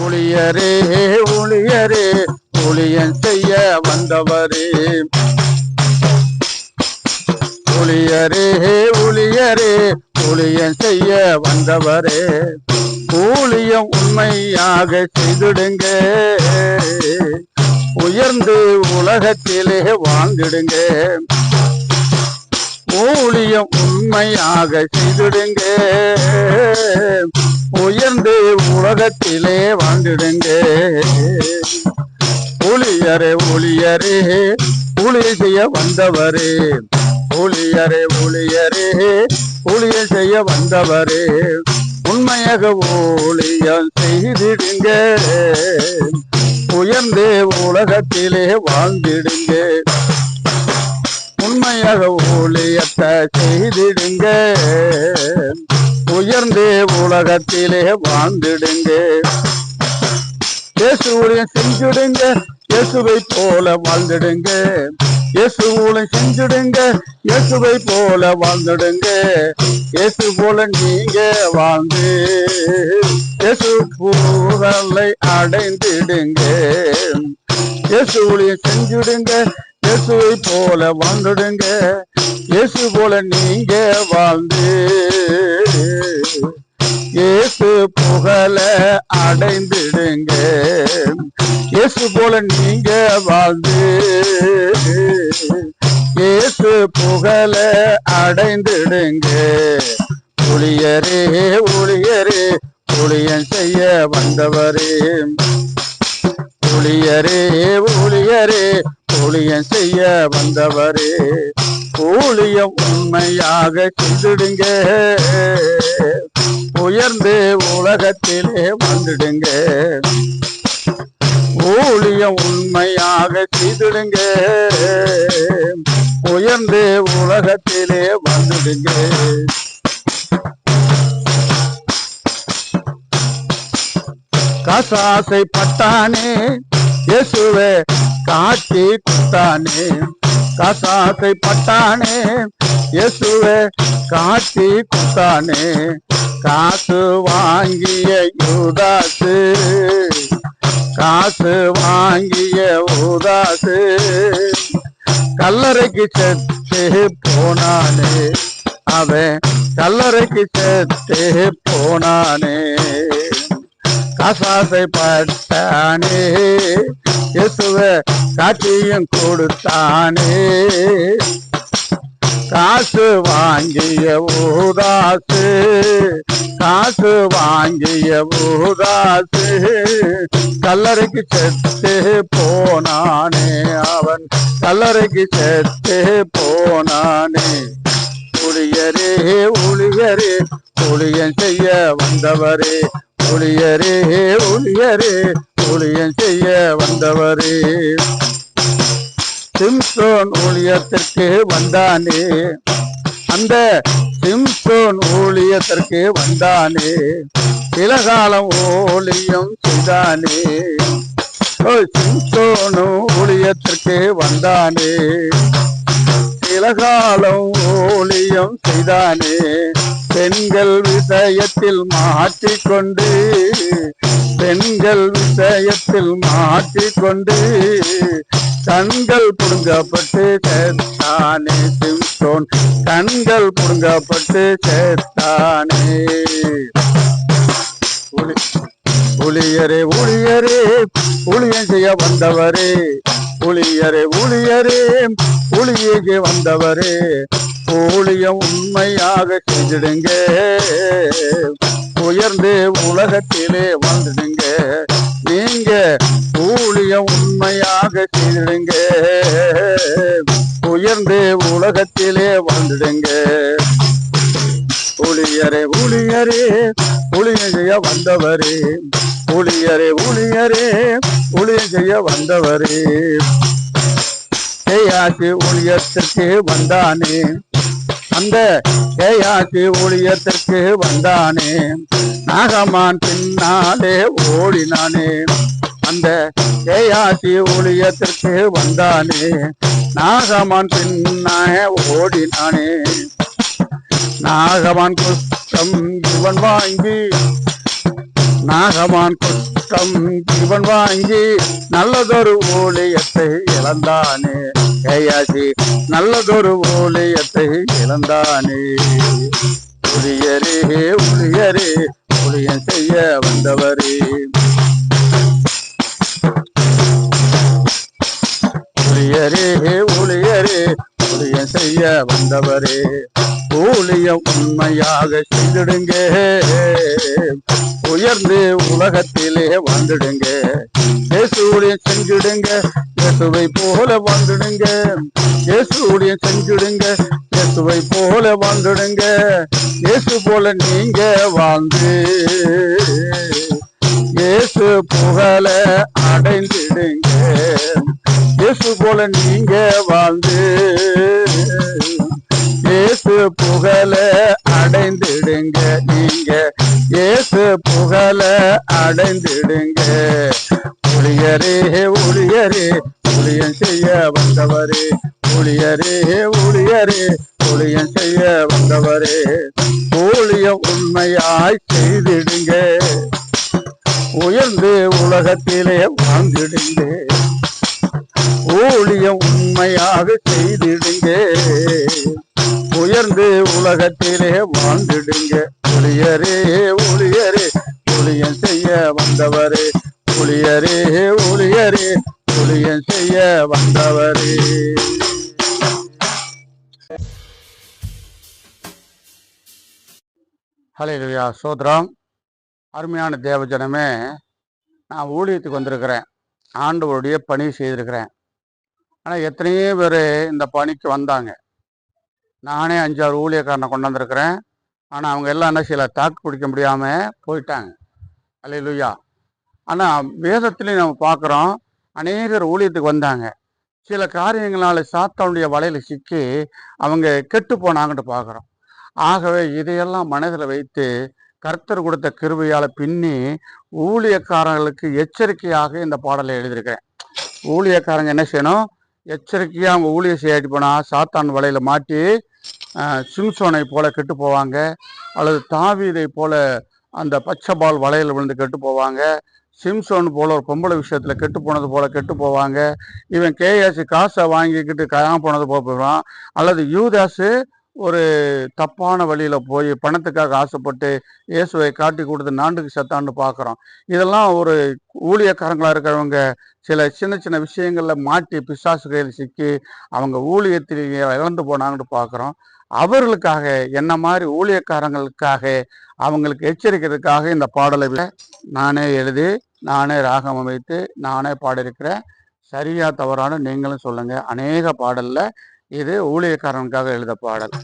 ஊழியரே ஊழியரே ஊழியன் செய்ய வந்தவரே, ஊழியரே ஊழியரே ஊழியன் செய்ய வந்தவரே, ஊழியம் உண்மையாக செய்திடுங்க, உயர்ந்து உலகத்திலே வாழ்ந்திடுங்க. ஊழியம் உண்மையாக செய்திடுங்க, உயர்ந்து உலகத்திலே வாழ்ந்திடுங்க. ஊழியரே ஊழியரே ஊழியம் செய்ய வந்தவரே, ஊழியரே ஊழியரே ஊழியம் செய்ய வந்தவரே, உண்மையாக ஊழியம் செய்திடுங்க, உயர்ந்து உலகத்திலே வாழ்ந்திடுங்க. உண்மையாக ஊழியத்தை செய்திடுங்க, உயர்ந்து உலகத்திலே வாழ்ந்திடுங்க. இயேசு ஊழியம் செஞ்சுடுங்க, இயேசுவை போல வாழ்ந்துடுங்க. இயேசு ஊழியம் செஞ்சுடுங்க, இயேசுவை போல வாழ்ந்துடுங்க. இயேசு போல நீங்க வாழ்ந்து இயேசு புகழை அடைந்திடுங்க. இயேசு ஊழியம் செஞ்சுடுங்க, இயேசுவை போல வாழ்ந்துடுங்க. இயேசு போல நீங்க வாழ்ந்து இயேசு புகழ அடைந்திடுங்க. இயேசு போல நீங்க வாழ்ந்து இயேசு புகழ அடைந்திடுங்க. ஊழியரே ஊழியரே ஊழியம் செய்ய வந்தவரே, ஊழியரே ஊழியரே ஊழியம் செய்ய வந்தவரே, ஊழியம் உண்மையாக செய்திடுங்க, உயர்ந்து உலகத்திலே வந்துடுங்க. ஊழியம் உண்மையாக செய்திடுங்க, உயர்ந்து உலகத்திலே வந்துடுங்க. காசாசை பட்டானே இயேசுவே காட்டி குத்தானே, காசாசை பட்டானே இயேசுவே காட்டி குத்தானே, காசு வாங்கிய யூதாசு, காசு வாங்கிய யூதாசு கல்லறைக்கு செத்து போனானே, அவன் கல்லறைக்கு செத்து போனானே. காசாசை பட்டானே இயேசுவே காட்சியும் கொடுத்தானே, காசு வாங்கிய ஊதாசு, காசு வாங்கிய ஊதாசு கல்லறைக்கு செத்து போனானே, அவன் கல்லறைக்கு செத்து போனானே. ஊழியரே ஊழியரே ஊழியம் செய்ய வந்தவரே, ஊழியரே ஊழியரே ஊழியம் செய்ய வந்தவரே, சிம்சோன் ஊழியத்திற்கு வந்தானே, அந்த சிம்சோன் ஊழியத்திற்கு வந்தானே, சில காலம் ஊழியம் செய்தானே. சிம்சோன் ஊழியத்திற்கு வந்தானே, சில காலம் ஊழியம் செய்தானே. பெண்கள் விஷயத்தில் மாற்றிக்கொண்டு, பெண்கள் விஷயத்தில் மாற்றிக்கொண்டு கண்கள் புடுங்கப்பட்டு சேர்த்தானே. சிம்சோன் கண்கள் புடுங்கப்பட்டு சேர்த்தானே. ஊழியரே ஊழியரே ஊழியம் செய்ய வந்தவரே, ஊழியரே ஊழியரே ஊழியக்கு வந்தவரே, ஊழியம் உண்மையாக செஞ்சிடுங்க, உயர்ந்து உலகத்திலே வாழ்ந்துடுங்க. நீங்க ஊழியம் உண்மையாக செய்திடுங்க, உயர்ந்து உலகத்திலே வாழ்ந்துடுங்க. ஊழியரே ஊழியரே ஊழியம் செய்ய வந்தவரே, ஊழியரே ஊழியரே ஊழியம் செய்ய வந்தவரே, கேயாசி ஊழியத்திற்கு வந்தானே, அந்த கேயாசி ஊழியத்திற்கு வந்தானே. நாகமான் பின்னாலே ஓடினானே, அந்த கேயாசி ஊழியத்திற்கு வந்தானே. நாகமான் பின்னாலே ஓடினானே. நாகமான் குற்றம் இவன் வாங்கி, நாகமான் குற்றம் பக்கம் ஜீவன் வாங்கி நல்லதொரு ஊழியத்தை இழந்தானே. கேயாசி நல்லதொரு ஊழியத்தை இழந்தானே. ஊழியரே ஊழியரே ஊழியம் செய்ய வந்தவரே. ஊழியரே ஊழியரே ஊழியம் செய்ய வந்தவரே. ஊழியம் உண்மையாக செய்திடுங்க, உயர்ந்து உலகத்திலே வந்துடுங்க. இயேசு ஊழியம் செஞ்சிடுங்க, இயேசுவை போல வந்துடுங்க. இயேசு ஊழியம் செஞ்சிடுங்க, இயேசுவை போல வந்துடுங்க. இயேசு போல நீங்க வாழ்ந்து இயேசு புகழ அடைந்திடுங்க. இயேசு போல நீங்க வாழ்ந்து இயேசு புகழ அடைந்திடுங்க. நீங்க இயேசு புகழ அடைந்திடுங்க. ஊழியரே ஊழியரே ஊழியம் செய்ய வந்தவரே. ஊழியரே ஊழியரே ஊழியம் செய்ய வந்தவரே. ஊழியம் உண்மையாய் செய்திடுங்க, உயர்ந்து உலகத்திலே வாழ்ந்திடுங்க. ஊழியம் உண்மையாக செய்திடுங்க, உயர்ந்து உலகத்திலே வாழ்ந்திடுங்க. ஊழியரே ஊழியரே ஊழியம் செய்ய வந்தவரே. ஊழியரே ஊழியரே ஊழியம் செய்ய வந்தவரே. ஹல்லேலூயா, சோத்ரம். அருமையான தேவஜனமே, நான் ஊழியத்துக்கு வந்திருக்கிறேன், ஆண்டவருடைய பணி செய்திருக்கிறேன். ஆனால் எத்தனையோ பேர் இந்த பணிக்கு வந்தாங்க. நானே 5-6 ஊழியக்காரனை கொண்டாந்துருக்கிறேன். ஆனால் அவங்க எல்லாம் என்ன செய்யலை, தாக்கு பிடிக்க முடியாமல் போயிட்டாங்க. ஹல்லேலூயா. ஆனால் வேதத்துலேயும் நம்ம பார்க்குறோம், அநேகர் ஊழியத்துக்கு வந்தாங்க. சில காரியங்களால் சாத்தானுடைய வலையில் சிக்கி அவங்க கெட்டு போனாங்கன்னு பார்க்குறோம். ஆகவே இதையெல்லாம் மனதில் வைத்து கர்த்தர் கொடுத்த கிருபையால் பின்னி ஊழியக்காரர்களுக்கு எச்சரிக்கையாக இந்த பாடலை எழுதியிருக்கிறேன். ஊழியக்காரங்க என்ன செய்யணும், எச்சரிக்கையாக அவங்க ஊழியம் செய்யாட்டி போனால் சாத்தான் வலையில் மாட்டி சிம்சோனை போல கெட்டு போவாங்க, அல்லது தாவீதை போல அந்த பச்சைபால் வலையில் விழுந்து கெட்டு போவாங்க. சிம்சோன் போல ஒரு பொம்பளை விஷயத்தில் கெட்டு போனது போல கெட்டு போவாங்க. இவன் கேயாசி காசை வாங்கிக்கிட்டு காணாம போனது போல போயிடுவான். அல்லது யூதாசு ஒரு தப்பான வழியில் போய் பணத்துக்காக ஆசைப்பட்டு இயேசுவை காட்டி கொடுத்து நாண்டுக்கு சத்தான்னு பார்க்குறோம். இதெல்லாம் ஒரு ஊழியக்காரங்களாக இருக்கிறவங்க சில சின்ன சின்ன விஷயங்களில் மாட்டி பிசாசு கையில் சிக்கி அவங்க ஊழியத்தில் இழந்து போனாங்கன்னு பார்க்குறோம். அவர்களுக்காக, என்ன மாதிரி ஊழியக்காரங்களுக்காக, அவங்களுக்கு எச்சரிக்கிறதுக்காக இந்த பாடலை நானே எழுதி நானே ராகம் அமைத்து நானே பாடியிருக்கிறேன். சரியா தவறான நீங்களும் சொல்லுங்கள். அநேக பாடலில் இது ஊழியக்காரனுக்காக எழுத பாடல்.